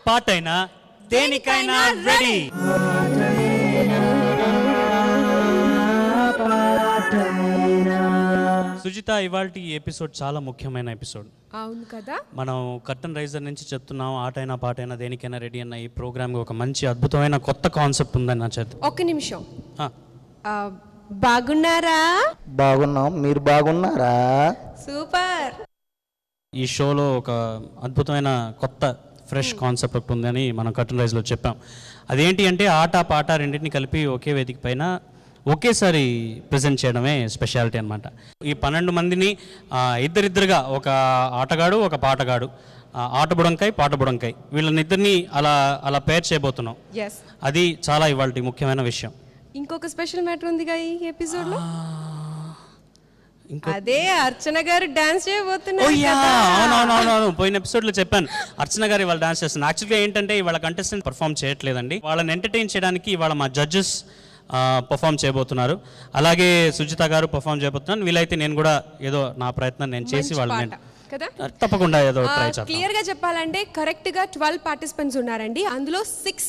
పాటైనా దేనికైనా రెడీ. సుజిత, ఇవాల్టి ఎపిసోడ్ చాలా ముఖ్యమైన ఎపిసోడ్. అవును కదా. మనం కర్టన్ రైజర్ నుంచి చెప్తున్నాం, ఆటైనా పాటైనా దేనికైనా రెడీ అన్న ఈ ప్రోగ్రామ్ ఒక మంచి అద్భుతమైన కొత్త కాన్సెప్ట్ ఉందని నా చేత. ఒక్క నిమిషం. బాగున్నారా? బాగున్నాం, మీరు బాగున్నారా? సూపర్. ఈ షోలో ఒక అద్భుతమైన కొత్త ఫ్రెష్ కాన్సెప్ట్ ఒకటి ఉందని మనం కర్టన్ రైజ్లో చెప్పాం. అదేంటి అంటే ఆట పాట రెండింటిని కలిపి ఒకే వేదిక పైన ఒకేసారి ప్రజెంట్ చేయడమే స్పెషాలిటీ అనమాట. ఈ 12 మందిని ఇద్దరిద్దరుగా, ఒక ఆటగాడు ఒక పాటగాడు, ఆట బుడంకాయ్ పాట బుడంకాయ్, వీళ్ళనిద్దరిని అలా పేర్ చేయబోతున్నాం. అది చాలా ఇవాళ ముఖ్యమైన విషయం. ఇంకొక స్పెషల్ మ్యాటర్ ఉందిగా ఈ ఎపిసోడ్లో. అదే అర్చన గారు డాన్స్ చేయబోతున్నారు. అవునవునవును, పోయిన ఎపిసోడ్లో చెప్పాను అర్చన గారు ఇవాళ డాన్స్ చేస్తున్నారు. యాక్చువల్గా ఏంటంటే ఇవాళ కంటెస్టెంట్ పర్ఫామ్ చేయట్లేదండి, వాళ్ళని ఎంటర్టైన్ చేయడానికి ఇవాళ మా జడ్జెస్ పర్ఫామ్ చేయబోతున్నారు. అలాగే సుజిత గారు పర్ఫామ్ చేయబోతున్నారు. వీలైతే నేను కూడా ఏదో నా ప్రయత్నం నేను చేసి వాళ్ళని తప్పకుండా ఏదో ట్రై చేస్తాను. క్లియర్ గా చెప్పాలంటే కరెక్ట్ గా 12 పార్టిసిపెంట్స్ ఉన్నారండి. అందులో 6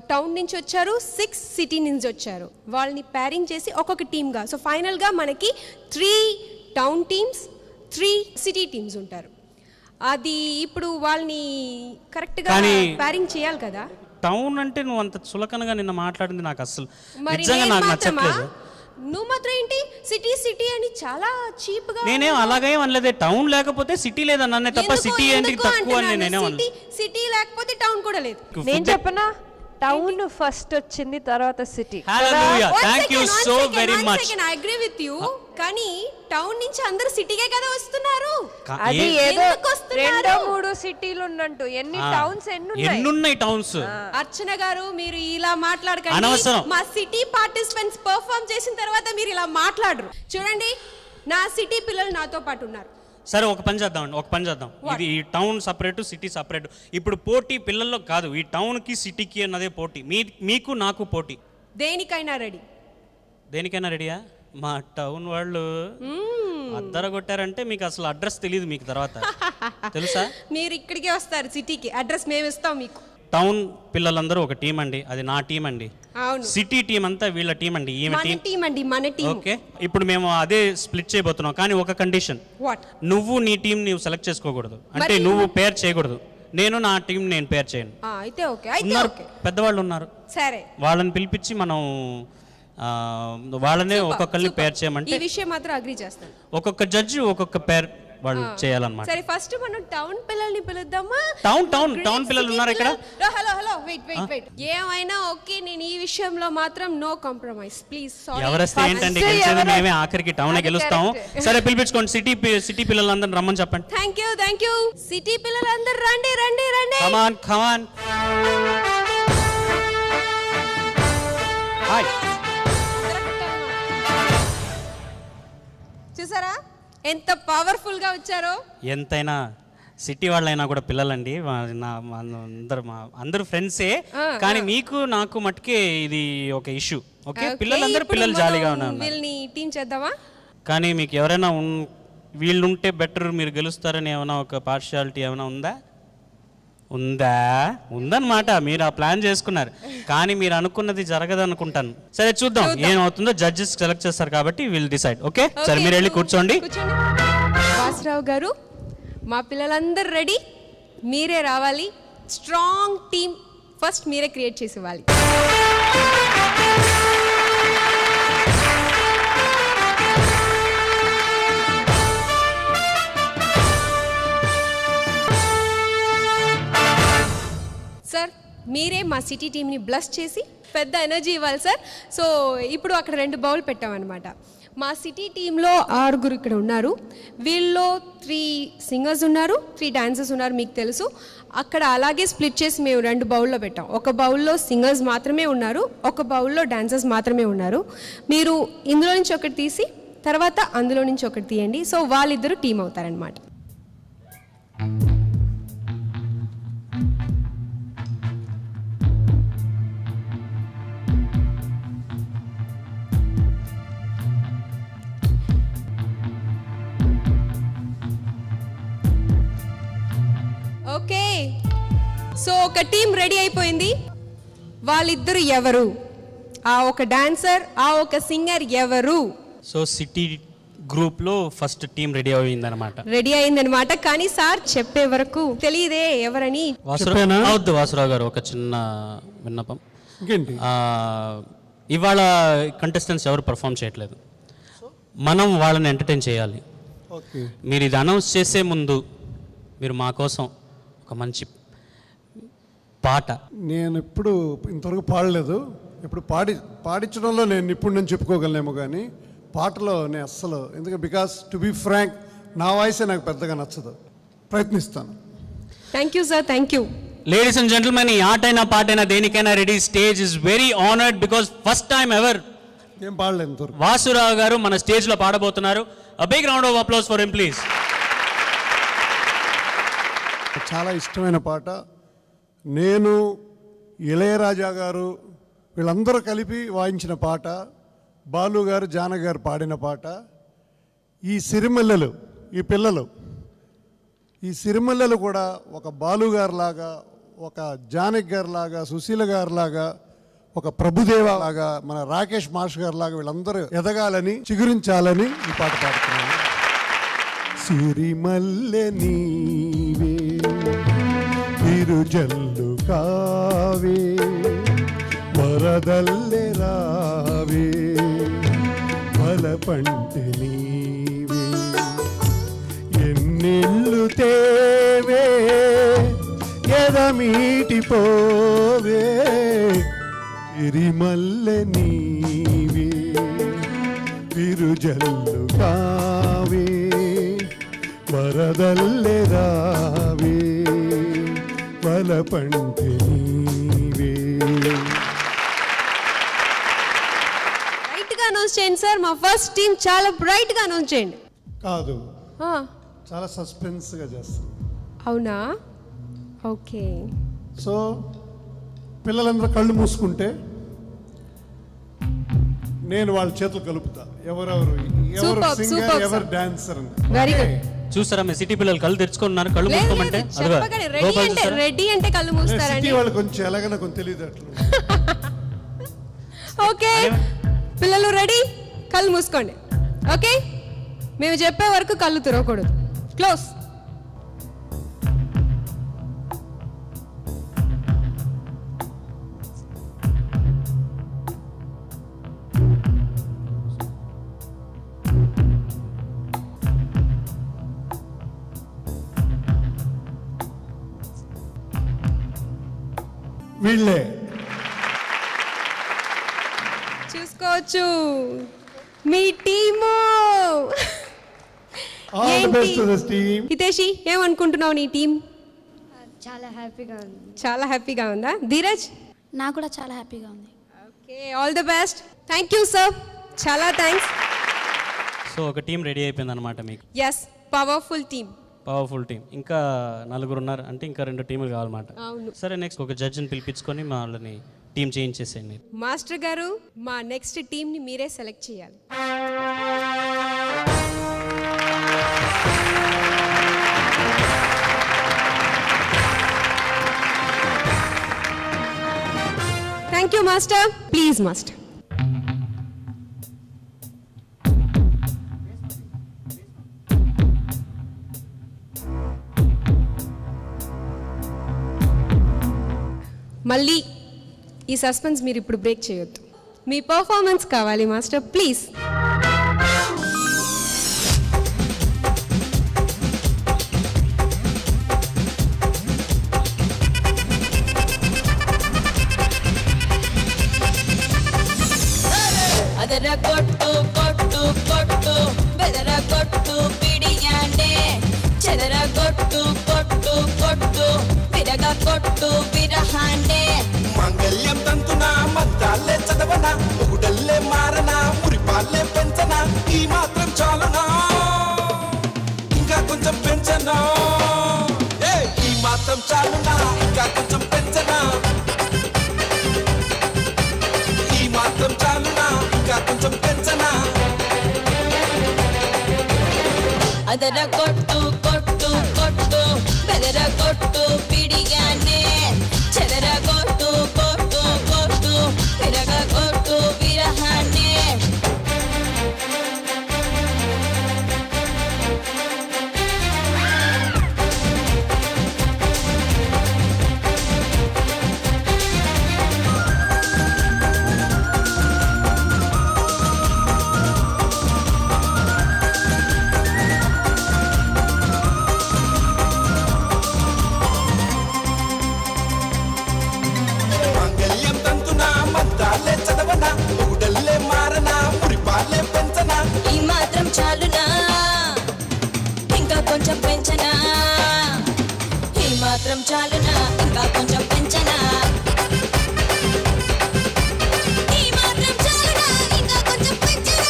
టౌన్ నుంచి వచ్చారు, 6 సిటీ నుంచి వచ్చారు. వాళ్ళని ప్యారింగ్ చేసి ఒక్కొక్క టీమ్గా, సో ఫైనల్గా మనకి 3 టౌన్ టీమ్స్ 3 సిటీ టీమ్స్ ఉంటారు. అది ఇప్పుడు వాళ్ళని కరెక్ట్గా ప్యారింగ్ చేయాలి కదా. టౌన్ అంటే నువ్వు అంత చులకనగా నిన్న మాట్లాడింది నాకు అసలు నిజంగా నాకు నచ్చట్లేదు. నువ్వు మాత్రం ఏంటి సిటీ సిటీ అని చాలా చీప్ గా. నేనేం అలాగేం అనలేదే, టౌన్ లేకపోతే సిటీ లేదన్నా తప్ప సిటీ ఏంటికి తక్కువ అని నేనేం అనలేదు. సిటీ లేకపోతే టౌన్ కూడా లేదు. నేను చెప్పనా, టౌన్ ఫస్ట్ వచ్చింది, తర్వాత city. Hallelujah, thank you so very much. I agree with you. కానీ టౌన్ నుంచి అందరూ సిటీకే కదా వస్తున్నారు. అది ఏదో 2-3 సిటీలు ఉన్నట్టు ఎన్ని టౌన్స్ ఎన్నున్నాయి టౌన్స్. అర్చన గారు మీరు ఇలా మాట్లాడకండి. మా సిటీ పార్టిసిపెంట్స్ పర్ఫామ్ చేసిన తర్వాత మీరు ఇలా మాట్లాడరు. చూడండి, నా సిటీ పిల్లలు నాతో పాటు ఉన్నారు. సరే ఒక పని చేద్దాం. ఇది ఈ టౌన్ సపరేట్ సిటీ సపరేట్. ఇప్పుడు పోటీ పిల్లల్లో కాదు, ఈ టౌన్కి సిటీకి అన్నదే పోటీ. మీకు నాకు పోటీ. దేనికైనా రెడీయా? మా టౌన్ వాళ్ళు అద్దర కొట్టారంటే మీకు అసలు అడ్రస్ తెలియదు మీకు తర్వాత తెలుసా? మీరు ఇక్కడికే వస్తారు సిటీకి, అడ్రస్ మేము ఇస్తాం మీకు. టౌన్ పిల్లలందరూ ఒక టీం అండి, అది నా టీం అండి. సిటీ టీం అంతా వీళ్ళ టీం అండి, మన టీం. ఓకే, ఇప్పుడు మేము అదే స్ప్లిట్ చేయబోతున్నాం. కానీ ఒక కండిషన్, నువ్వు నీ టీం నువ్వు సెలెక్ట్ చేసుకోకూడదు, అంటే నువ్వు పేర్ చేయకూడదు. నేను నా టీం నేను పేర్ చేయను. పెద్దవాళ్ళు ఉన్నారు, సరే వాళ్ళని పిలిపించి మనం వాళ్ళనే ఒక్కొక్కరిని పేర్ చేయమంటే ఈ విషయం మాత్రం అగ్రీ చేస్తాను. ఒక్కొక్క జడ్జి ఒక్కొక్క పేర్ వాళ్ళు చేయాలన్నమాట. సరే ఫస్ట్ మనం టౌన్ పిల్లల్ని పిలుద్దామా? టౌన్ పిల్లలు ఉన్నారు ఇక్కడ. Hello wait. ఏమైనా ఓకే, నేను ఈ విషయంలో మాత్రం నో కాంప్రమైజ్ ప్లీజ్. ఎవరైతే ఏంటండి గెలిచేది మేమే, ఆఖరికి టౌనే గెలుస్తాము. సరే పిలిపించుకోండి, సిటీ పిల్లలందరూ రమ్మని చెప్పండి. Thank you. సిటీ పిల్లలందరూ రండి. Come on. హాయ్. చూసారా ఎంత పవర్ఫుల్ గా వచ్చారో? ఎంతైనా సిటీ వాళ్ళైనా కూడా పిల్లలండి, అందరూ ఫ్రెండ్సే. కానీ మీకు నాకు మట్టుకే ఇది ఒక ఇష్యూ. ఓకే, పిల్లలు జాలీగా ఉన్నారు. వీళ్ళని టీం చేద్దామా? కానీ మీకు ఎవరైనా వీళ్ళుంటే బెటర్, మీరు గెలుస్తారని ఏమైనా ఒక పార్షియాలిటీ ఏమైనా ఉందన్నమాట. మీరు ఆ ప్లాన్ చేసుకున్నారు, కానీ మీరు అనుకున్నది జరగదు అనుకుంటాను. సరే చూద్దాం ఏమవుతుందో. జడ్జెస్ సెలెక్ట్ చేస్తారు కాబట్టి విల్ డిసైడ్. ఓకే, సరే మీరు వెళ్ళి కూర్చోండి. వాసరావు గారు, మా పిల్లలందరూ రెడీ, మీరే రావాలి. స్ట్రాంగ్ టీమ్ ఫస్ట్ మీరే క్రియేట్ చేసి ఇవ్వాలి. సార్, మీరే మా సిటీ టీంని బ్లస్ చేసి పెద్ద ఎనర్జీ ఇవ్వాలి సార్. సో ఇప్పుడు అక్కడ 2 బౌల్ పెట్టామన్నమాట. మా సిటీ టీంలో 6 ఇక్కడ ఉన్నారు. వీళ్ళలో 3 సింగర్స్ ఉన్నారు, 3 డాన్సర్స్ ఉన్నారు, మీకు తెలుసు. అక్కడ అలాగే స్ప్లిట్ చేసి మేము 2 బౌల్లో పెట్టాం. ఒక బౌల్లో సింగర్స్ మాత్రమే ఉన్నారు, ఒక బౌల్లో డాన్సర్స్ మాత్రమే ఉన్నారు. మీరు ఇందులో నుంచి ఒకటి తీసి తర్వాత అందులో నుంచి ఒకటి తీయండి. సో వాళ్ళిద్దరూ టీం అవుతారనమాట. ఓకే, సో ఒక టీం రెడీ అయిపోయింది. వాళ్ళిద్దరు ఎవరు? ఆ ఒక డాన్సర్, ఆ ఒక సింగర్ ఎవరు? సో సిటీ గ్రూప్లో ఫస్ట్ టీం రెడీ అయిందనమాట. రెడీ అయిందనమాట. కానీ సార్ చెప్పే వరకు తెలియదే ఎవరని. వాసురావు గారు ఒక చిన్న విన్నపం. ఇంకేంటి? ఇవాళ కంటెస్టెంట్స్ ఎవరు పర్ఫామ్ చేయట్లేదు, మనం వాళ్ళని ఎంటర్టైన్ చేయాలి. ఓకే, మీరు ఇది అనౌన్స్ చేసే ముందు మీరు మా కోసం ఒక మంచి పాట. నేను ఇప్పుడు ఇంతవరకు పాడలేదు. ఇప్పుడు పాడించడంలో నేను నిపుణుని చెప్పుకోగలనేమో, కానీ పాటలో నేను అస్సలు, ఎందుకంటే బికాస్ టు బీ ఫ్రాంక్ నా వాయిసే నాకు పెద్దగా నచ్చదు. ప్రయత్నిస్తాను. Thank you sir, thank you. Ladies and gentlemen, ఈ ఆటైనా పాటైనా దేనికైనా ready. Stage is very honoured because first time ever నేను పాడలేదు ఇంతవరకు. వాసురావు గారు మన స్టేజ్లో పాడబోతున్నారు. A big round of applause for him, please. చాలా ఇష్టమైన పాట. నేను, ఇళయరాజా గారు వీళ్ళందరూ కలిపి వాయించిన పాట, బాలు గారు, జానకి గారు పాడిన పాట. ఈ సిరిమల్లెలు, ఈ పిల్లలు, ఈ సిరిమల్లెలు కూడా ఒక బాలు గారు లాగా, ఒక జానకి గారు లాగా, సుశీల గారు లాగా, ఒక ప్రభుదేవ లాగా, మన రాకేష్ మాస్టర్ గారు లాగా వీళ్ళందరూ ఎదగాలని, చిగురించాలని ఈ పాట పాడుతున్నాను. సిరిమల్లె నీవే తిరుజల్లు కావే, వరదల్లె రావే, వలపంటె నీవే, ఎన్నెళ్ళు తేవే, ఎదమీటిపోవే, సిరిమల్లె నీవే తిరుజల్లు కావే, వరదల్లె రావే, వలపంటె నీవే. బ్రైట్ గా అనౌన్స్ చేయండి సార్. మా ఫస్ట్ టీం చాలా బ్రైట్ గా అనౌన్స్ చేయండి. కాదు, చాలా సస్పెన్స్గా చేస్తాం. అవునా? ఓకే. సో పిల్లలందరూ కళ్ళు మూసుకుంటే నేను వాళ్ళ చేతులు కలుపుతా, ఎవరెవరు, ఎవరు Superb, సింగర్, superb, ఎవరు sir. డాన్సర్ అని. Very good. చూసారా మీ సిటీ పిల్లలు కళ్ళు తెరుచుకున్నారు, కళ్ళు మూసుకోమంటే రెడీ అంటే కళ్ళు మూస్తారండి. సిటీ వాళ్ళు కొంచెం ఎలాగైనా కొంచెం తెలియదు అట్లా. ఓకే పిల్లలు రెడీ, కళ్ళు మూసుకోండి. ఓకే, మేము చెప్పే వరకు కళ్ళు తెరవకూడదు. క్లోజ్. వీళ్ళే చూసుకోవచ్చు మీ team. All the best to this team. Hiteshi, ఏమనుకుంటున్నావు నీ టీం? చాలా హ్యాపీగా ఉంది. చాలా హ్యాపీగా ఉందా? ధీరజ్? నాకు కూడా చాలా హ్యాపీగా ఉంది. Okay, all the best. Thank you sir, చాలా థ్యాంక్స్. సో ఒక టీం రెడీ అయిపోయింది అనమాట మీకు. Yes, powerful team. Powerful team. ఇంకా 4 ఉన్నారు అంటే ఇంకా 2 టీములు కావాలన్నమాట. అవును. సరే, నెక్స్ట్ ఒక జడ్జిని పిలిపించుకొని వాళ్ళని టీం చేంజ్ చేసేయండి. మాస్టర్ గారు, మా నెక్స్ట్ టీంని మీరే సెలెక్ట్ చేయాలి. Thank you master. Please master. మళ్ళీ ఈ సస్పెన్స్ మీరు ఇప్పుడు బ్రేక్ చేయొద్దు. మీ పర్ఫార్మెన్స్ కావాలి మాస్టర్, ప్లీజ్. కొట్టు కొట్టు కొట్టు బెదర కొట్టు పిడియానే చెదర కొట్టు కొట్టు కొట్టు విరగ కొట్టు విరహానే మంగళ్యం తంతున మద్దాలే చదవన ఒకడల్లే మారన మురిపాలే పెంచన ఈ మాత్రం చాలునా ఇంకా కొంచెం పెంచనా ఈ మాత్రం చాలునా ఇంకా కొంచెం పెంచనా ఈ మాత్రం చాలునా ఇంకా కొంచెం పెంచనా అదర కొట్టు కొట్టు కొట్టు బెదర కొట్టు పిడియానే చెదర కొట్టు కొట్టు కొట్టు విరగ కొట్టు విరహానే మంగళ్యం తంతున మద్దాలే చదవన ఒకడల్లే మారన మురిపాలే పెంచన ఈ మాత్రం చాలునా ఇంకా కొంచెం పెంచనా ఈ మాత్రం చాలునా ఇంకా కొంచెం పెంచనా ఈ మాత్రం చాలునా ఇంకా కొంచెం పెంచనా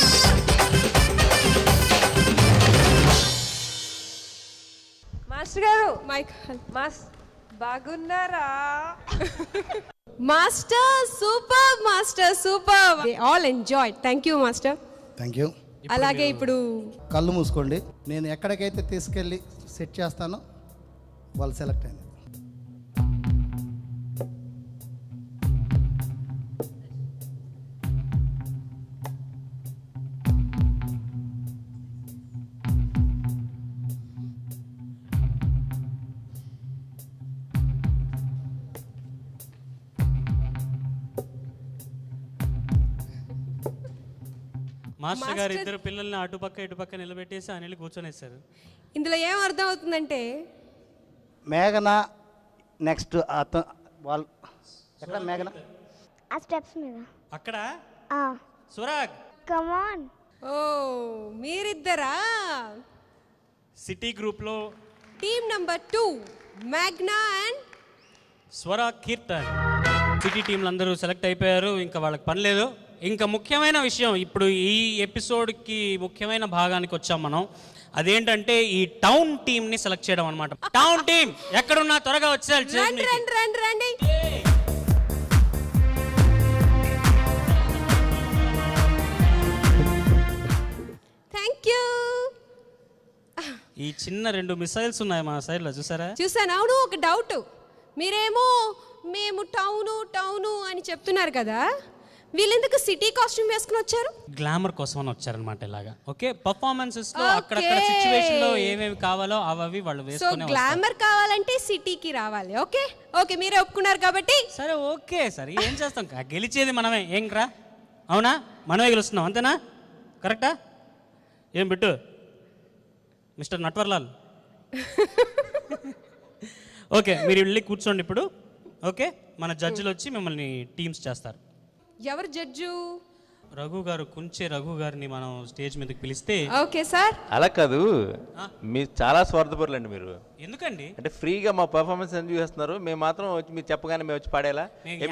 మాస్టర్ గారు మైక్ బాగున్నారా? Master super all enjoy. Thank you master. Thank you. అలాగే ఇప్పుడు కళ్ళు మూసుకోండి. నేను ఎక్కడికైతే తీసుకెళ్ళి సెట్ చేస్తానో వాళ్ళు సెలెక్ట్ అయింది. మాస్టర్ గారు ఇద్దరు పిల్లల్ని అటుపక్క ఇటుపక్క నిలబెట్టేసి అనిల్ కూర్చొనేసారు. ఇందులో ఏం అర్థం అవుతుందంటే మేఘన నెక్స్ట్ వాళ్ళు ఎక్కడ మేఘన ఆ స్టెప్స్ మీద అక్కడ సురాగ్ కమ్ ఆన్. ఓ మీరిద్దరా సిటీ గ్రూప్లో టీమ్ నంబర్ 2 మేఘ్నా అండ్ స్వరాగ్ కీర్తన్ సిటీ టీంలందరూ సెలెక్ట్ అయిపోయారు. ఇంకా వాళ్ళకి పని లేదు. ఇంకా ముఖ్యమైన విషయం ఇప్పుడు ఈ ఎపిసోడ్కి ముఖ్యమైన భాగానికి వచ్చాం మనం. అదేంటంటే ఈ టౌన్ టీంని సెలెక్ట్ చేయడం అనమాట. టౌన్ టీం ఎక్కడున్నా త్వరగా వచ్చేయాలి. రండి. Thank you. ఈ చిన్న 2 మిసైల్స్ ఉన్నాయి మా సైడ్లో చూసారా? చూసాను. అవును, ఒక డౌట్. మీరేమో మేము టౌను అని చెప్తున్నారు కదా, వీళ్ళెందుకు సిటీ కాస్ట్యూమ్ వేసుకుని వచ్చారు? గ్లామర్ కోసం అని వచ్చారనమాట. ఇలాగా ఓకే పర్ఫార్మెన్సెస్ లో అక్కడక్కడ సిచ్యువేషన్ లో ఏమేమి కావాలో అవి వాళ్ళు సో వేసుకునే గ్లామర్ కావాలంటే సిటీకి రావాలి. ఓకే మీరే ఒప్పుకున్నారు కాబట్టి సరే. ఓకే సరే, ఏం చేస్తాం, గెలిచేది మనమే. ఏం రా, అవునా? మనమే గెలుస్తున్నాం, అంతేనా? కరెక్టా? ఏం బిట్టు మిస్టర్ నట్వర్లాల్? ఓకే, మీరు వెళ్ళి కూర్చోండి ఇప్పుడు. ఓకే, మన జడ్జిలు వచ్చి మిమ్మల్ని టీమ్స్ చేస్తారు. ఎవరు జడ్జు? రఘు గారు, కుంచే రఘు గారిని మనం స్టేజ్ మీదకి పిలిస్తే. Okay sir. అలా కాదు, మీరు చాలా స్వార్థపరులండి మీరు. ఎందుకండి? అంటే ఫ్రీగా మా పర్ఫార్మెన్స్ ఎందుకు చేస్తున్నారు? మేము మాత్రం వచ్చి మీరు చెప్పగానే మేము వచ్చి పాడేలా?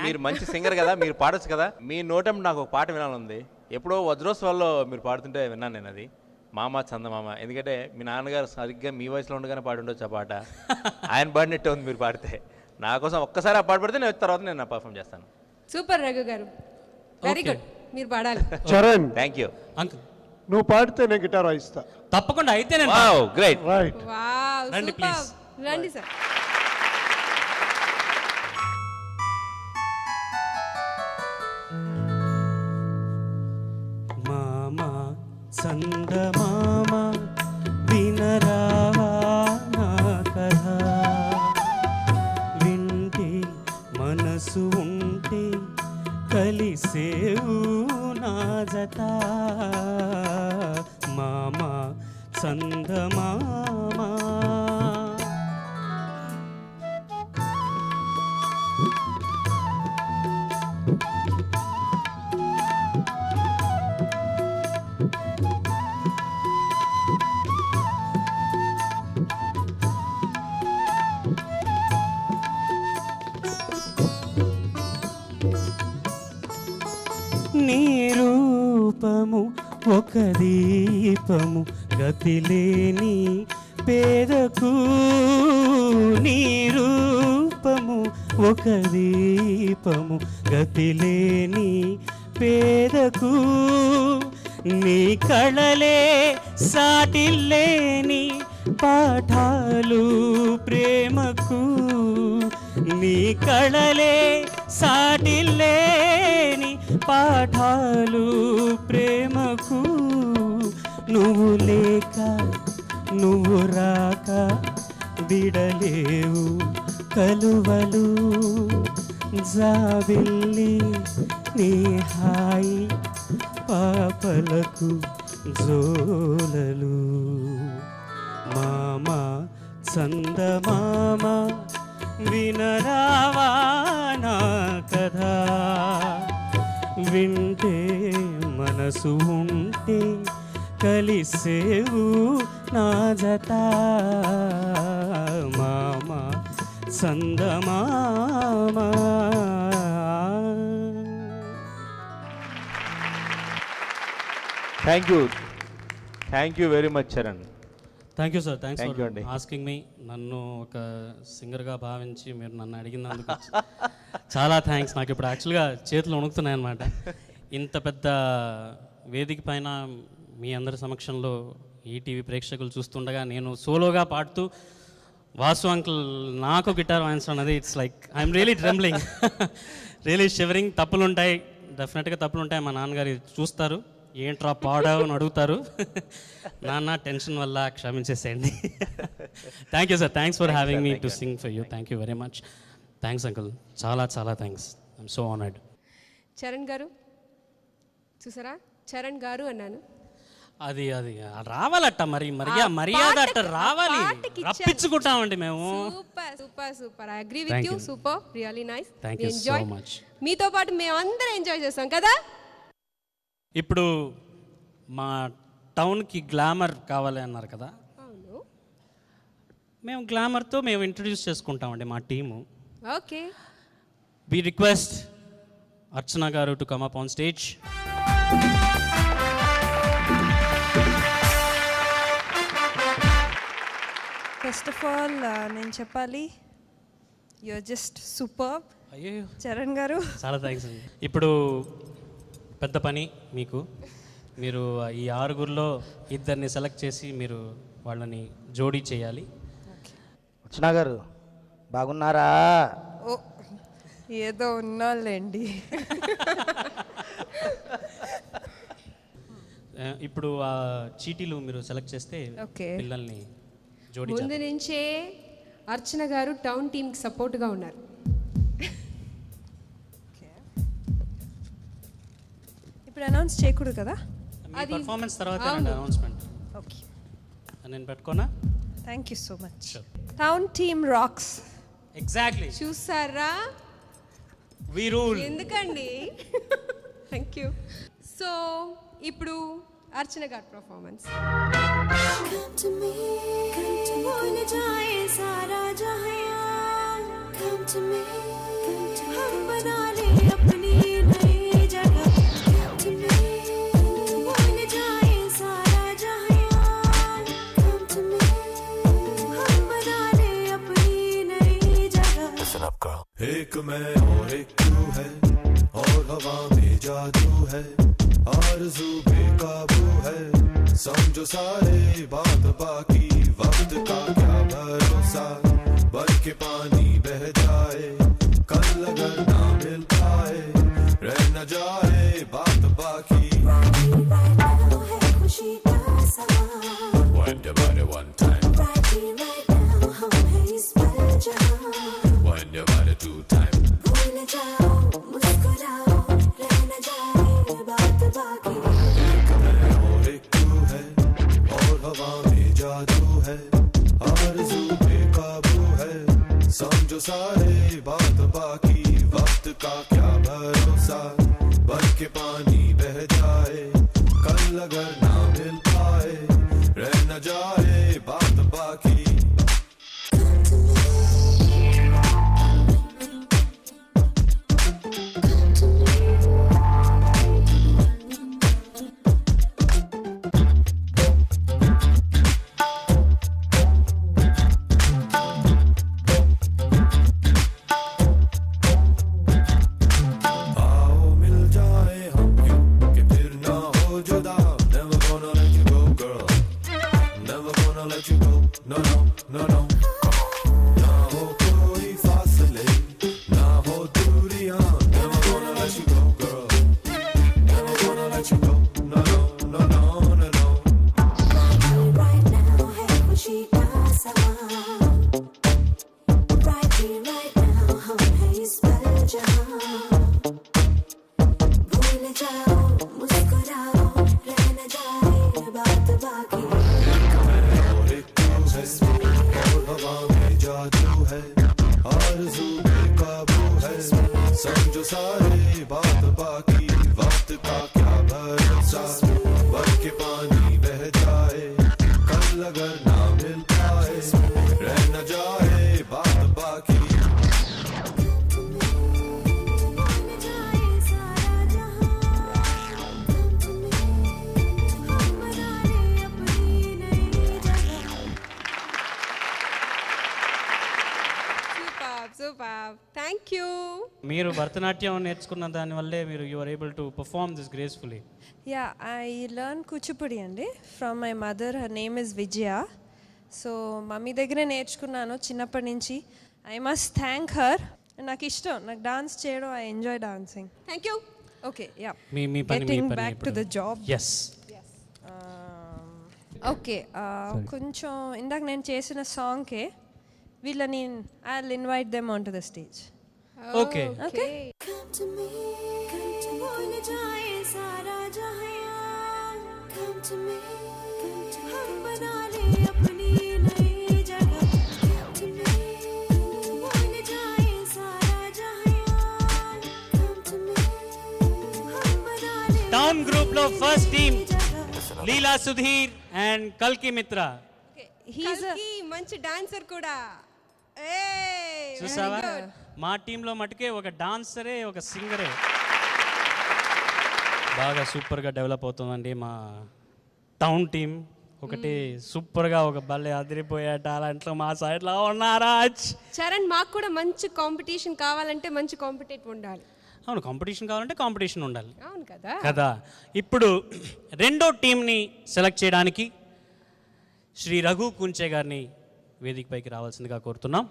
మీరు మంచి సింగర్ కదా, మీరు పాడొచ్చు కదా. మీ నోటం నాకు ఒక పాట వినాలనుంది. ఎప్పుడో వజ్రోత్సవాల్లో మీరు పాడుతుంటే విన్నాను నేను. అది మామ చందమామ. ఎందుకంటే మీ నాన్నగారు సరిగ్గా మీ వయసులో ఉండగానే పాడి ఉండొచ్చు ఆ పాట. ఆయన పాడినట్టే ఉంది మీరు పాడితే. నా కోసం ఒక్కసారి ఆ పాట పడితే నేను తర్వాత నేను నా పర్ఫామ్ చేస్తాను. సూపర్ రఘు గారు, వెరీ గుడ్. మీరు పాడాలి. Charan, thank you uncle. నువ్వు పాడితే నేను గిటార్ వాయిస్తా. తప్పకుండా. అయితే నేను గ్రేట్. రైట్. వావ్, రండి సూపర్. ప్లీజ్. రండి సార్. మామా చందమామ వినరావా నా కథ, వింటే మనసు ఉంటే కలిసేవు నా జత. మామా చందమామ. రూపము ఒక దీపము గతిలేని పేదకు నీ రూపము ఒక దీపము గతిలేని పేదకు నీ కళలే సాటిలేని పాఠాలు ప్రేమకు నీ కళలే సాటిలేని పాఠాలు ప్రేమకు నువ్వు లేక నువ్వు రాక విడలేవు కలువలు జాబిల్లి నీ హాయి పాపలకు జోలలు మామ చందమామ వినరావా నా కథ వింటే మనసు ఉంటే కలిసేవు నా జత మామ చందమామ. Thank you very much Charan. Thank you sir, thanks Thank you for అండి. Asking me. నన్ను ఒక సింగర్గా భావించి మీరు నన్ను అడిగినందుకు చాలా థ్యాంక్స్. నాకు ఇప్పుడు యాక్చువల్గా చేతులు వణుకుతున్నాయి అన్నమాట. ఇంత పెద్ద వేదిక పైన మీ అందరి సమక్షంలో ఈటీవీ ప్రేక్షకులు చూస్తుండగా నేను సోలోగా పాడుతూ వాసు అంకుల్ నాకు గిటార్ వాయించడం అనేది it's like I'm really trembling, really shivering. తప్పులుంటాయి, డెఫినెట్గా తప్పులుంటాయి. మా నాన్నగారు చూస్తారు, ఏంట్రా పాడావు అని అడుగుతారు. నాన్న టెన్షన్ వల్ల క్షమించేసేయండి. Thank you sir, thanks for having me to sing for you. Thank you very much. Thanks uncle, చాలా చాలా thanks. I'm so honoured. Charan garu చూసారా, చరణ్ గారు అన్నాను. అది అది రావాలట, మరి మర్యాద అట్ట రావాలి, రప్పించుకుంటామండి మేము. Super super super, I agree with you. Super, really nice. Thank you so much. మీతో పాటు మేము అందరం ఎంజాయ్ చేస్తాం కదా. ఇప్పుడు మా టౌన్కి గ్లామర్ కావాలి అన్నారు కదా, మేము గ్లామర్తో మేము ఇంట్రడ్యూస్ చేసుకుంటామండి మా team. Okay, we request Archana గారు to come up on stage. First of all నేను చెప్పాలి, you are just super Charan గారు. చాలా థ్యాంక్స్ అండి. ఇప్పుడు పెద్ద పని మీకు, మీరు ఈ 6గురిలో 2 సెలెక్ట్ చేసి మీరు వాళ్ళని జోడీ చేయాలి. అర్చన గారు బాగున్నారా? ఓ ఏదో ఉన్నాళ్ళండి. ఇప్పుడు ఆ చీటీలు మీరు సెలెక్ట్ చేస్తే పిల్లల్ని జోడీ. ముందు నుంచే అర్చన గారు టౌన్ టీంకి సపోర్ట్గా ఉన్నారు. ఇప్పుడు అనౌన్స్ చేయకూడదు కదా, అది పర్ఫార్మెన్స్ తర్వాత అనౌన్స్మెంట్. ఓకే, నేను పెట్టుకోనా? Thank you so much. Town team rocks. Exactly, చూసారా, వి రూల్. ఎందుకండి. Thank you. సో ఇప్పుడు అర్చన గారి పర్ఫార్మెన్స్. एक मैं और एक तू है, और हवा में जादू है, आरज़ू बेकाबू है, समझो सारे बात बाकी, वक्त का क्या भरोसा, बन के पानी बह जाए, कल अगर ना मिल पाए, रह न जाए बात बाकी. Wind your body one time, wind your body 2 times. एक मैं और एक तू है, और हवा में जादू है, आरज़ू बेकाबू है, समझो सारे बात बाकी, वक्त का क्या भरोसा, बन के पानी बह जाए, कल अगर ना मिल पाए, रह न जाए. सा बन के पानी बह जाए, कल अगर ना मिल पाए रह न जाए बात बाकी। Super thank you. మీరు భరతనాట్యం నేర్చుకున్న దానివల్లే మీరు you are able to perform this gracefully. Yeah, I learn Kuchipudi అండి from my mother. Her name is Vijaya. So mummy దగ్గరే నేర్చుకున్నాను చిన్నప్పటి నుంచి. I must thank her. నాకు ఇష్టం, నాకు డాన్స్ చేయడం. I enjoy dancing. Thank you. Okay, yeah, మీ పని getting back to the job. Yes. Okay, కొంచెం ఇందాక నేను చేసిన సాంగ్కే వీళ్ళని I will invite them on to the stage. Okay okay. Town group లో first team Leela Sudheer and కల్కి మిత్ర. కల్కి మంచి డాన్సర్ కూడా. చూసావా, మా టీంలో మటుకే ఒక డాన్సరే ఒక సింగరే. బాగా సూపర్గా డెవలప్ అవుతుందండి మా టౌన్ టీం. ఒకటి సూపర్గా ఒక భలే అదిరిపోయే టాలెంట్లో మా సైడ్లో ఉన్నారా. చరణ్, మాకు కూడా మంచి కాంపిటీషన్ కావాలంటే మంచి కాంపిటేటివ్ ఉండాలి. అవును, కాంపిటీషన్ కావాలంటే కాంపిటీషన్ ఉండాలి. అవును కదా కదా. ఇప్పుడు రెండో టీంని సెలెక్ట్ చేయడానికి శ్రీ రఘు కుంచే గారిని వేదికపైకి రావాల్సిందిగా కోరుతున్నాం.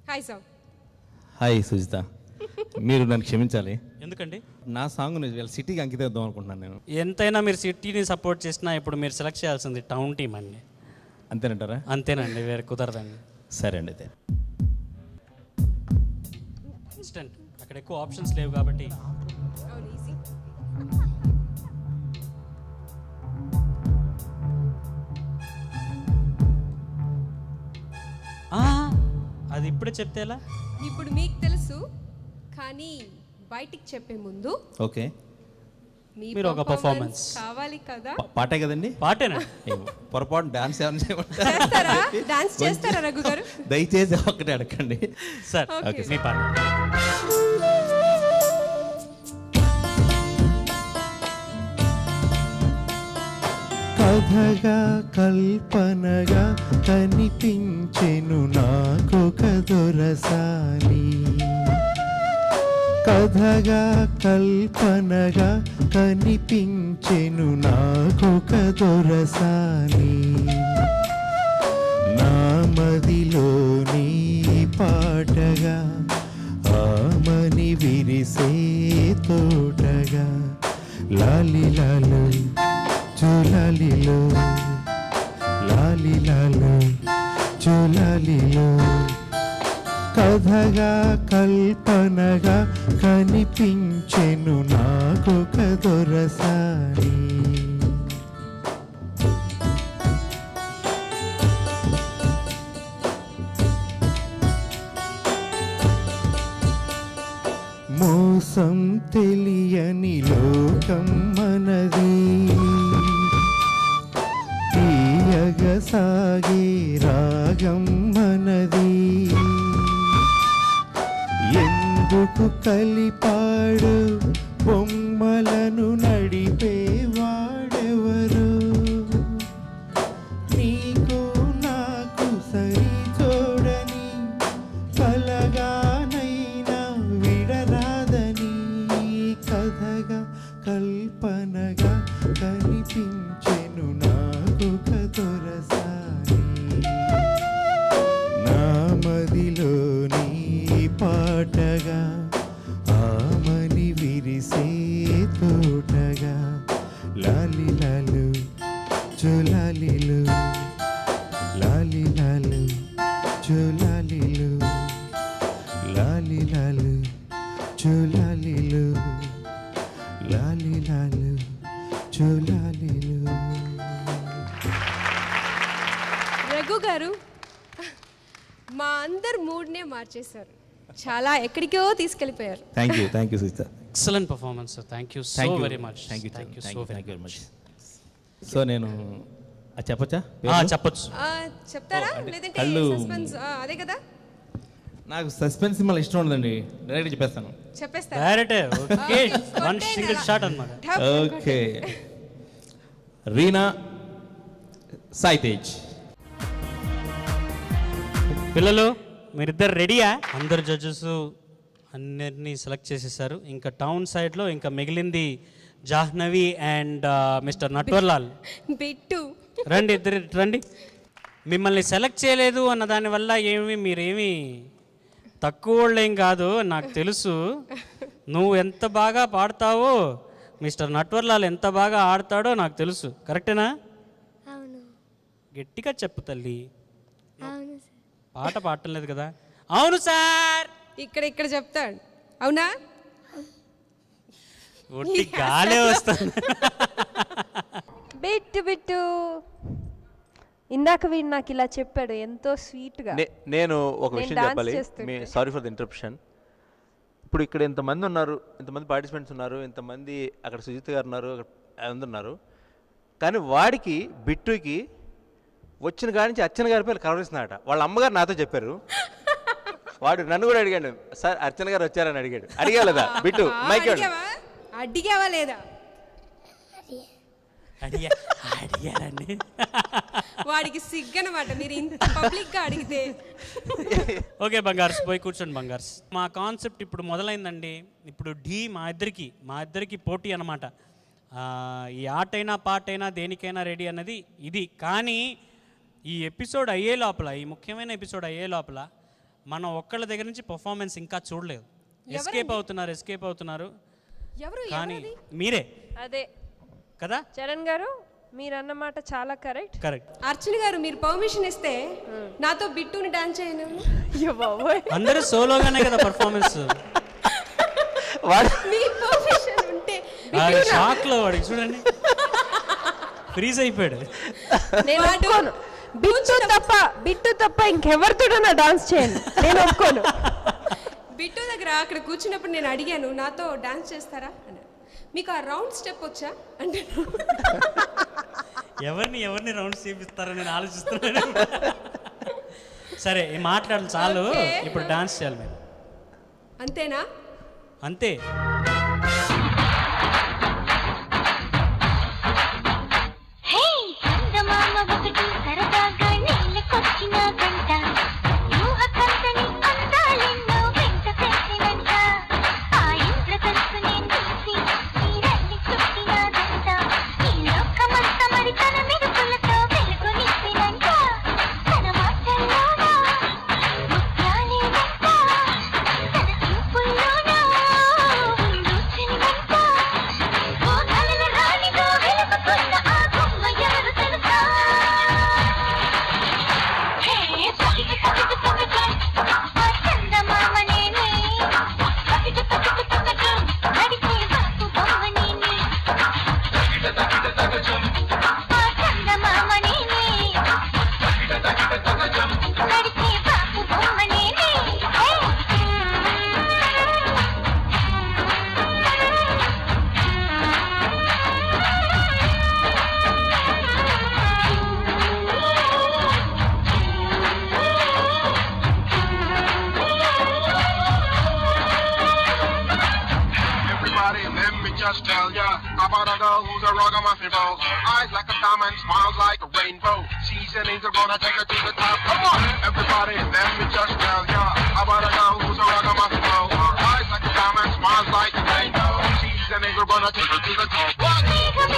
Hi sir. హాయ్ సుజిత, మీరు నన్ను క్షమించాలి. ఎందుకండి? నా సాంగ్ వీళ్ళ సిటీకి అంకితం ఇద్దాం అనుకుంటున్నాను నేను. ఎంతైనా మీరు సిటీని సపోర్ట్ చేసినా ఇప్పుడు మీరు సెలెక్ట్ చేయాల్సింది టౌన్ టీం అండి. అంతేనంటారా? అంతేనండి, వేరే కుదరదండి. సరే అండి. అయితే ఇన్స్టెంట్, అక్కడ ఎక్కువ ఆప్షన్స్ లేవు కాబట్టి. అది ఇప్పుడే చెప్తే ఎలా? ఇప్పుడు మీకు తెలుసు, కానీ బయటికి చెప్పే ముందు ఓకే, మీరు ఒక పర్ఫార్మెన్స్ కావాలి కదా. పాటే కదండి? పాటేనా? పొరపాటు డాన్స్ చేస్తారా? డాన్స్ చేస్తారా రఘు గారు? దయచేసి ఒకటే అడగండి సార్. ఓకే, మీ పాట. కథగా కల్పనగా కనిపించెను నాకొక దొరసాని. కథగా కల్పనగా కనిపించెను నాకొక దొరసాని. నా మదిలోని పాటగా ఆమని విరిసే తోటగా లాలి లాలు చూలాలిలో లాలిలాలో చూలాలిలో. కథగా కల్పనగా కనిపించెను నాకొక దొరసాని. మోసం తెలియని లోకం మనది, తీయగా సాగే రాగం మనది. ఎందుకు కలిపాడు బొమ్మలను నడిపేవాడెవరు? నీకు నాకు సరి చూడని కలగానైనా విడరాదని. కథగా కల్పనగా కనిపించెను నాకొక దొరసాని. నా మదిలోని పాటగా ఆమని విరిసే తోటగా లాలిలాలు చూలాలిలు లాలిలాలు చూలాలిలు లాలిలాలు చూలాలిలు లాలిలాలు చూలాలిలు. రఘు గారు మా అందరు మూడ్నే మార్చేశారు. చాలా ఎక్కడికో తీసుకెళ్ళిపోయారు. Thank you Sujitha. Excellent performance sir. Thank you so very much. Thank you so very much. So నేను చెప్పొచ్చా? చెప్పొచ్చు. చెప్తారా లేదంటే సస్పెన్స్? అదే కదా, నాకు సస్పెన్స్ సినిమాలు ఇష్టం ఉండదండి, డైరెక్ట్ చెప్పేస్తాను. చెప్పేస్తారా? Direct okay, one single shot అన్నమాట. ఓకే, రీనా, సాయి తేజ్. పిల్లలు మీరిద్దరు రెడీయా? అందరు జడ్జెస్ అందరినీ సెలెక్ట్ చేసేసారు. ఇంకా టౌన్ సైడ్లో ఇంకా మిగిలింది జాహ్నవి అండ్ మిస్టర్ నట్వర్లాల్. బిట్టు రండి, ఇద్దరు రండి. మిమ్మల్ని సెలెక్ట్ చేయలేదు అన్న దానివల్ల మీరేమి తక్కువ వాళ్ళేం కాదు, నాకు తెలుసు. నువ్వు ఎంత బాగా పాడతావో మిస్టర్ నట్వర్లాల్ ఎంత బాగా ఆడతాడో నాకు తెలుసు. కరెక్టేనా? గట్టిగా చెప్పు తల్లి. పాట పాడటం లేదు కదా? అవును సార్. ఇక్కడ చెప్తాడు. అవునా? ఒట్టి గాలే వస్తుంది. బిట్టు ఇందాక వీడు నాకు ఇలా చెప్పాడు ఎంతో స్వీట్గా. నేను ఒక విషయం చెప్పాలి. Sorry for the interruption. ఇప్పుడు ఇక్కడ ఇంతమంది ఉన్నారు, ఇంతమంది పార్టిసిపెంట్స్ ఉన్నారు, ఇంతమంది అక్కడ సుజిత్ గారు ఉన్నారు, అక్కడ ఉన్నారు. కానీ వాడికి బిట్టుకి వచ్చిన కాడి నుంచి అర్చన గారి పేరు కవరిస్తున్నాడట. వాళ్ళ అమ్మగారు నాతో చెప్పారు. వాడు నన్ను కూడా అడిగాడు, సార్ అర్చన గారు వచ్చారని అడిగాడు. అడిగా లేదా బిట్టు? మైక్ అడిగావా లేదా? అడిగారండి. వాడికి సిగ్గనమాట మీరు ఇంత పబ్లిక్ గా అడిగితే. ఓకే బంగార్స్, పోయి కూర్చోండి బంగార్స్. మా కాన్సెప్ట్ ఇప్పుడు మొదలైందండి. ఇప్పుడు మా ఇద్దరికి పోటీ అన్నమాట. ఈ ఆటైనా పాటైనా దేనికైనా రెడీ అన్నది ఇది. కానీ ఈ ఎపిసోడ్ అయ్యే లోపల, ఈ ముఖ్యమైన ఎపిసోడ్ అయ్యే లోపల మనం ఒక్కళ్ళ దగ్గర నుంచి పర్ఫార్మెన్స్ ఇంకా చూడలేదు. ఎస్కేప్ అవుతున్నారు. కానీ మీరే అదే కదా చరణ్ గారు, మీరు అన్నమాట చాలా కరెక్ట్. అర్చన గారు మీరు పర్మిషన్ ఇస్తే నాతో బిట్టుని డాన్స్ చేయను. అందరూ సోలోగానే కదా పర్ఫార్మెన్స్. మీ పర్మిషన్ ఉంటే షాక్ లో వాడికి చూడండి, ఫ్రీజ్ అయిపోయాడు. నేను ఒప్పుకోను. బిట్టు తప్ప ఇంకెవరితో నా డాన్స్ చేయను, నేను ఒప్పుకోను. బిట్టు దగ్గర అక్కడ కూర్చున్నప్పుడు నేను అడిగాను, నాతో డాన్స్ చేస్తారా అని. మీకు ఆ రౌండ్ స్టెప్ వచ్చా అంటే ఎవరిని రౌండ్స్ చేపిస్తారని నేను ఆలోచిస్తున్నాను. సరే మాట్లాడడం చాలు, ఇప్పుడు డాన్స్ చేయాలి మేము. అంతేనా? అంతే. just tell ya about a girl who's a ragamuffin ball. Eyes like a diamond, smiles like a rainbow. Seasonings are gonna take her to the top. Come on, everybody, let me just tell ya about a girl who's a ragamuffin ball. Eyes like a diamond, smiles like a rainbow. Seasonings are gonna take her to the top. What? What?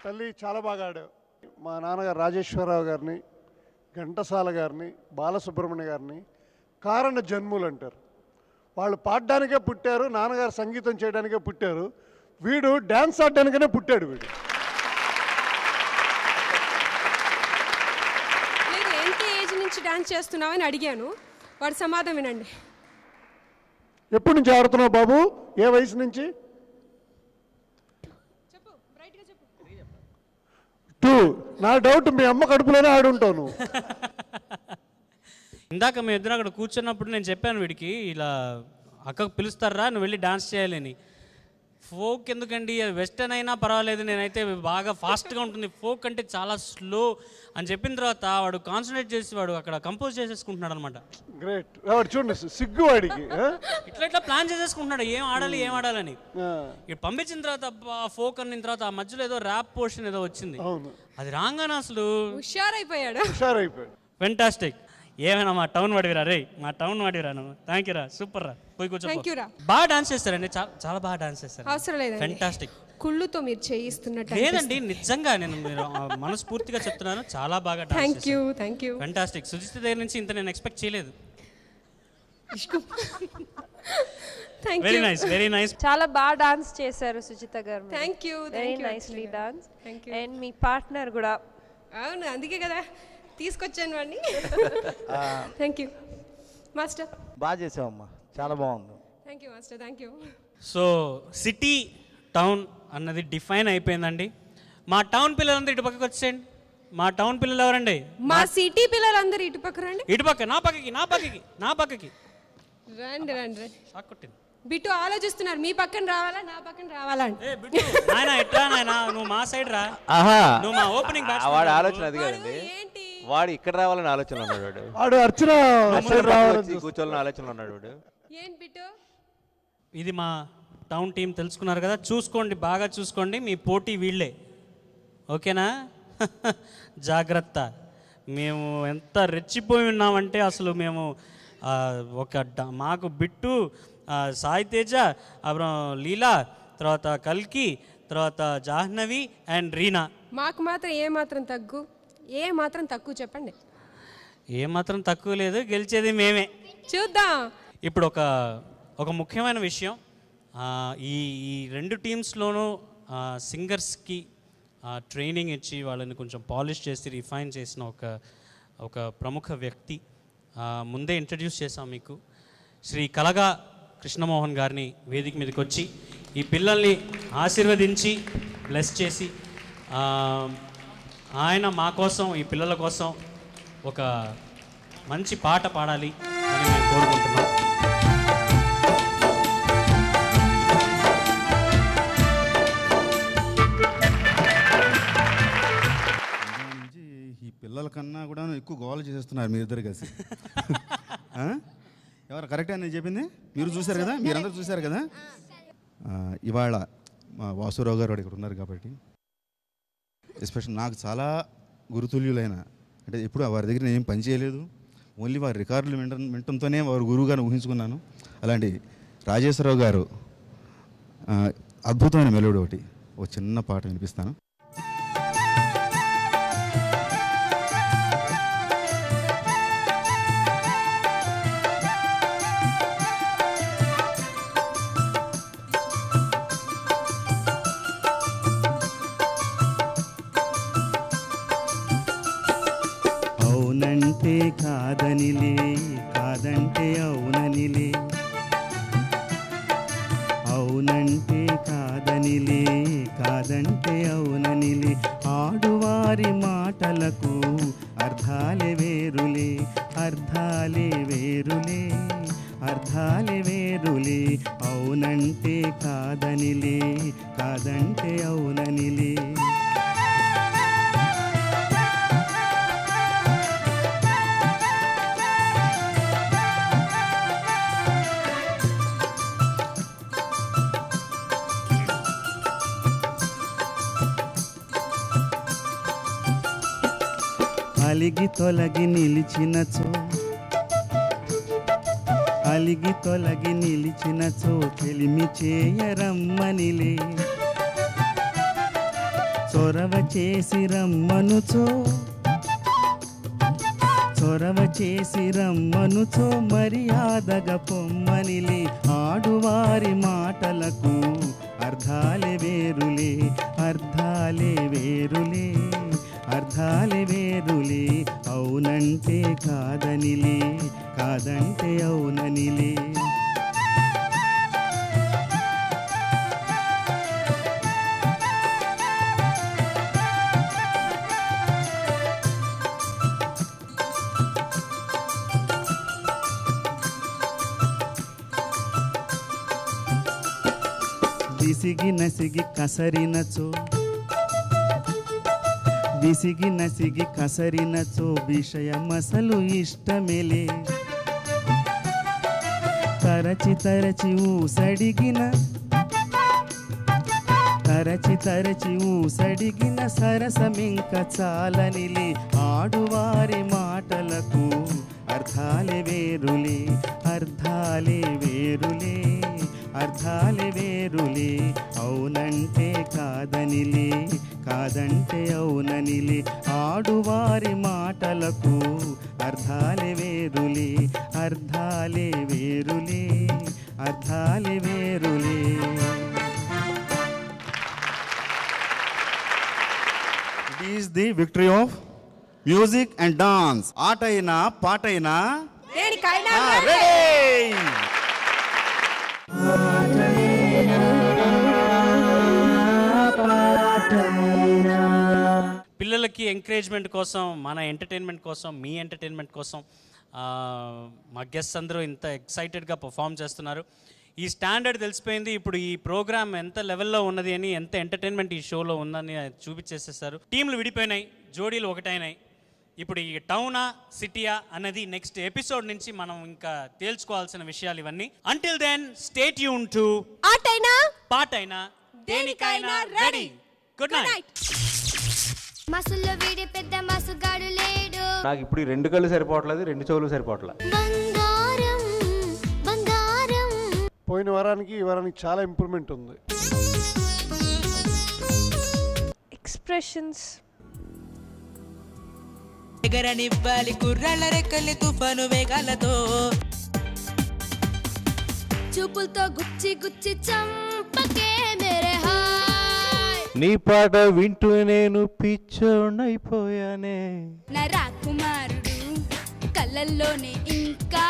తల్లి చాలా బాగా ఆడావు. మా నాన్నగారు రాజేశ్వరరావు గారిని, ఘంటసాల గారిని, బాలసుబ్రహ్మణ్య గారిని కారణ జన్ములు అంటారు. వాళ్ళు పాడడానికే పుట్టారు, నాన్నగారు సంగీతం చేయడానికే పుట్టారు. వీడు డ్యాన్స్ ఆడడానికనే పుట్టాడు. వీడు లేదు, ఎంత ఏజ్ నుంచి డాన్స్ చేస్తున్నావని అడిగాను. వాడు సమాధానం వినండి. ఎప్పటి నుంచి ఆడుతున్నావు బాబు? ఏ వయసు నుంచి? 2. నా డౌట్ మీ అమ్మ కడుపులోనే ఆడుంటావు నువ్వు. ఇందాక మేము ఇద్దరు అక్కడ కూర్చున్నప్పుడు నేను చెప్పాను వీడికి, ఇలా అక్కకు పిలుస్తారా నువ్వు వెళ్ళి డాన్స్ చేయాలని. ఫోక్ ఎందుకండి, అది వెస్టర్న్ అయినా పర్వాలేదు, నేనైతే బాగా ఫాస్ట్గా ఉంటుంది, ఫోక్ అంటే చాలా స్లో అని చెప్పిన తర్వాత వాడు కాన్సన్ట్రేట్ చేసి వాడు అక్కడ కంపోజ్ చేసేసుకుంటున్నాడు అనమాట. గ్రేట్. వాడు చూడండి సిగ్గు వాడికి. ఇట్లా ప్లాన్ చేసేసుకుంటున్నాడు ఏం ఆడాలని. ఇక పంపించిన తర్వాత ఫోక్ అన్న తర్వాత ఆ మధ్యలో ఏదో ర్యాప్ పోర్షన్ ఏదో వచ్చింది, అది రాగానే అసలు హుషారైపోయాడు. ఫెంటాస్టిక్. ఏమైనా మా టౌన్ వాడివిరా రే, మా టౌన్ వాడివిరా నువ్వు. థ్యాంక్ యూ రా, సూపర్ రా, పోయి కూర్చో. బాగా డాన్స్ చేస్తారండి, చాలా బాగా డాన్స్ చేస్తారు. అవసరం లేదండి, ఫెంటాస్టిక్. కుళ్ళుతో మీరు చేయిస్తున్నట్టు లేదండి, నిజంగా నేను మీరు మనస్ఫూర్తిగా చెప్తున్నాను, చాలా బాగా డాన్స్ చేస్తారు. Thank you. ఫెంటాస్టిక్. సుజిత దగ్గర నుంచి ఇంత నేను ఎక్స్పెక్ట్ చేయలేదు. Very nice. చాలా బాగా డాన్స్ చేశారు సుజిత గారు. Thank you. Very nicely dance. And me partner కూడా. అవును, అందుకే కదా తీసుకొచ్చాను వాడిని. Thank you master. బాగా చేసావమ్మా, చాలా బాగుంది. Thank you master, thank you. So city town అన్నది డిఫైన్ అయిపోయిందండి. మా టౌన్ పిల్లలందరూ ఇటు పక్కకి వచ్చేయండి. మా టౌన్ పిల్లలు ఎవరండి? మా సిటీ పిల్లలందరూ ఇటు పక్క రండి. ఇటు పక్క, నా పక్కకి రండి రండి. బిట్టు ఆలోచిస్తున్నారు, మీ పక్కన రావాలా నా పక్కన రావాలా అంటే. నువ్వు మా సైడ్ రా, నువ్వు మా ఓపెనింగ్. వాడు ఆలోచన అది కదండి, వాడు ఇక్కడ రావాలని ఆలోచన ఉన్నాడు. వాడు అర్చన కూర్చోవాలని ఆలోచన ఉన్నాడు వాడు. ఏం బిట్టు? ఇది మా టౌన్ టీం, తెలుసుకున్నారు కదా, చూసుకోండి, బాగా చూసుకోండి. మీ పోటీ వీళ్ళే, ఓకేనా? జాగ్రత్త. మేము ఎంత రెచ్చిపోయి ఉన్నామంటే అసలు మేము మాకు బిట్టు, సాయి తేజ, అప్పుడు లీలా, తర్వాత కల్కి, తర్వాత జాహ్నవి అండ్ రీనా. మాకు మాత్రం ఏ మాత్రం తక్కువ చెప్పండి. ఏ మాత్రం తక్కువ లేదు, గెలిచేది మేమే. చూద్దాం. ఇప్పుడు ఒక ముఖ్యమైన విషయం, ఈ రెండు టీమ్స్లోనూ సింగర్స్కి ట్రైనింగ్ ఇచ్చి వాళ్ళని కొంచెం పాలిష్ చేసి రిఫైన్ చేసిన ఒక ప్రముఖ వ్యక్తి ముందే ఇంట్రడ్యూస్ చేశాం మీకు. శ్రీ కలగా కృష్ణమోహన్ గారిని వేదిక మీదకి వచ్చి ఈ పిల్లల్ని ఆశీర్వదించి బ్లెస్ చేసి ఆయన మా కోసం, ఈ పిల్లల కోసం ఒక మంచి పాట పాడాలి అని మేము కోరుకుంటున్నాం. ఈ పిల్లల కన్నా కూడా ఎక్కువ గోల చేసేస్తున్నారు మీ ఇద్దరు కలిసి. ఎవరు కరెక్టే నేను చెప్పింది? మీరు చూశారు కదా, మీరందరూ చూశారు కదా. ఇవాళ మా వాసురావు గారు ఇక్కడ ఉన్నారు కాబట్టి ఎస్పెషల్ నాకు చాలా గురుతుల్యులైన, అంటే ఎప్పుడు వారి దగ్గర నేను ఏం పని చేయలేదు, ఓన్లీ వారి రికార్డులు వినటంతోనే వారు గురువుగారు ఊహించుకున్నాను. అలాంటి రాజేశ్వరరావు గారు అద్భుతమైన మెలోడీ ఒకటి, ఒక చిన్న పాట వినిపిస్తాను. అవునంటే కాదనిలే, కాదంటే అవుననిలే, అవునంటే కాదనిలే, కాదంటే అవుననిలే, ఆడువారి మాటలకు అర్థాలే వేరులే, అర్థాలే వేరులే, అర్థాలే వేరులే, అవునంటే కాదనిలే, కాదంటే అవుననిలే. అలిగి తొలగి నిలిచినచో, అలిగి తొలగి నిలిచిన చో తెలిమి చేయరమ్మనిలే చొరవ చేసి రమ్మనుచో చొరవ చేసి రమ్మనుచో మర్యాదగా పొమ్మనిలే ఆడువారి మాటలకు అర్థాలే వేరులే అర్థాలే వేరులే అర్థాలే వేరులే అవునంటే కాదనిలే కాదంటే అవుననిలే విసిగి నసిగి కసరినచో విసిగి నసిగి కసరినచో విషయమసలు ఇష్టమేలే తరచి తరచి ఊసడిగిన తరచి తరచి ఊసడిగిన సరసమింక చాలనిలే ఆడువారి మాటలకు అర్థాలే వేరులే అర్థాలే వేరులే అర్థాలే వేరులే అవునంటే కాదనిలే కాదంటే అవుననిలే ఆడువారి మాటలకు అర్థాలే వేరులే అర్థాలే వేరులే అర్థాలే వేరులే it is the victory of music and dance ఆటైనా పాటైనా దేనికైనా రెడీ పిల్లలకి ఎంకరేజ్మెంట్ కోసం మన ఎంటర్టైన్మెంట్ కోసం మీ ఎంటర్టైన్మెంట్ కోసం మా గెస్ట్స్ అందరూ ఇంత ఎక్సైటెడ్గా పర్ఫామ్ చేస్తున్నారు. ఈ స్టాండర్డ్ తెలిసిపోయింది. ఇప్పుడు ఈ ప్రోగ్రామ్ ఎంత లెవెల్లో ఉన్నది అని, ఎంత ఎంటర్టైన్మెంట్ ఈ షోలో ఉందని చూపించేసేసారు. టీంలు విడిపోయినాయి, జోడీలు ఒకటైనాయి. ఇప్పుడు ఈ టౌనా సిటీయా అన్నది నెక్స్ట్ ఎపిసోడ్ నుంచి మనం ఇంకా తేల్చుకోవాల్సిన విషయాలు ఇవన్నీ. Until then stay tune to ఆటైనా పాటైనా దేనికైనా రెడీ. Good night. మసుల్లో వీడి పెద్ద మసుగాడు లేడు. నాకు ఇప్పుడు ఈ 2 కళ్ళు సరిపోవట్లేదు, 2 చెవులు సరిపోవట్లేదు. బంగారం బంగారం. పోయిన వారానికి ఈ వారానికి చాలా ఇంప్రూవ్మెంట్ ఉంది. ఎక్స్ప్రెషన్స్ ఎగరనివ్వాలి కుర్రాళ్ళ రెక్కల్ని తుఫాను వేగాలతో. చూపులతో గుచ్చి గుచ్చి చంపకే మేరే హాయ్. నీ పాట వింటూ నేను పిచ్చోనైపోయానే. నా రాకుమారుడు కళ్ళల్లోనే ఇంకా